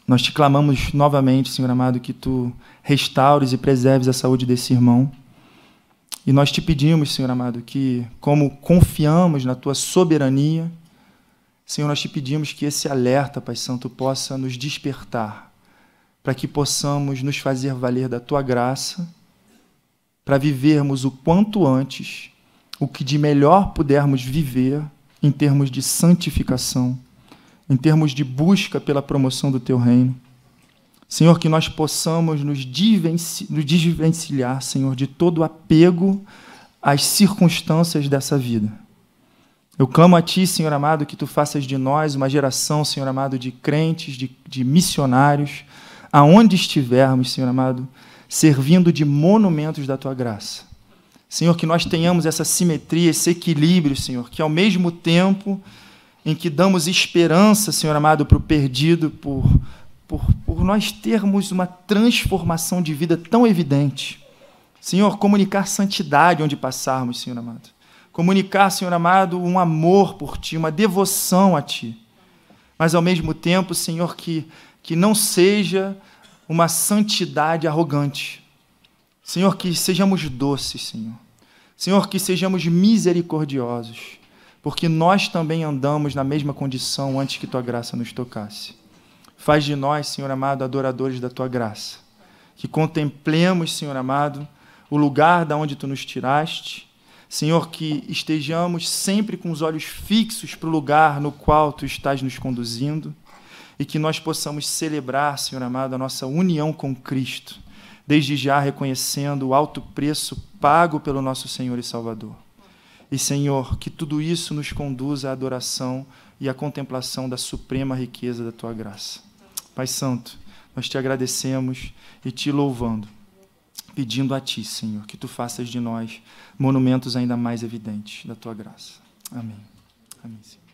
Nós te clamamos novamente, Senhor amado, que Tu restaures e preserves a saúde desse irmão. E nós te pedimos, Senhor amado, que, como confiamos na Tua soberania, Senhor, nós te pedimos que esse alerta, Pai Santo, possa nos despertar, para que possamos nos fazer valer da Tua graça, para vivermos o quanto antes o que de melhor pudermos viver em termos de santificação, em termos de busca pela promoção do Teu reino. Senhor, que nós possamos nos desvencilhar, Senhor, de todo apego às circunstâncias dessa vida. Eu clamo a Ti, Senhor amado, que Tu faças de nós uma geração, Senhor amado, de crentes, de missionários, aonde estivermos, Senhor amado, servindo de monumentos da Tua graça. Senhor, que nós tenhamos essa simetria, esse equilíbrio, Senhor, que ao mesmo tempo em que damos esperança, Senhor amado, para o perdido, por nós termos uma transformação de vida tão evidente. Senhor, comunicar santidade onde passarmos, Senhor amado. Comunicar, Senhor amado, um amor por Ti, uma devoção a Ti. Mas, ao mesmo tempo, Senhor, que não seja uma santidade arrogante. Senhor, que sejamos doces, Senhor. Senhor, que sejamos misericordiosos, porque nós também andamos na mesma condição antes que Tua graça nos tocasse. Faz de nós, Senhor amado, adoradores da Tua graça. Que contemplemos, Senhor amado, o lugar da onde Tu nos tiraste. Senhor, que estejamos sempre com os olhos fixos para o lugar no qual Tu estás nos conduzindo e que nós possamos celebrar, Senhor amado, a nossa união com Cristo, desde já reconhecendo o alto preço pago pelo nosso Senhor e Salvador. E, Senhor, que tudo isso nos conduza à adoração e à contemplação da suprema riqueza da Tua graça. Pai Santo, nós te agradecemos e te louvando, pedindo a ti, Senhor, que tu faças de nós monumentos ainda mais evidentes da tua graça. Amém. Amém, Senhor.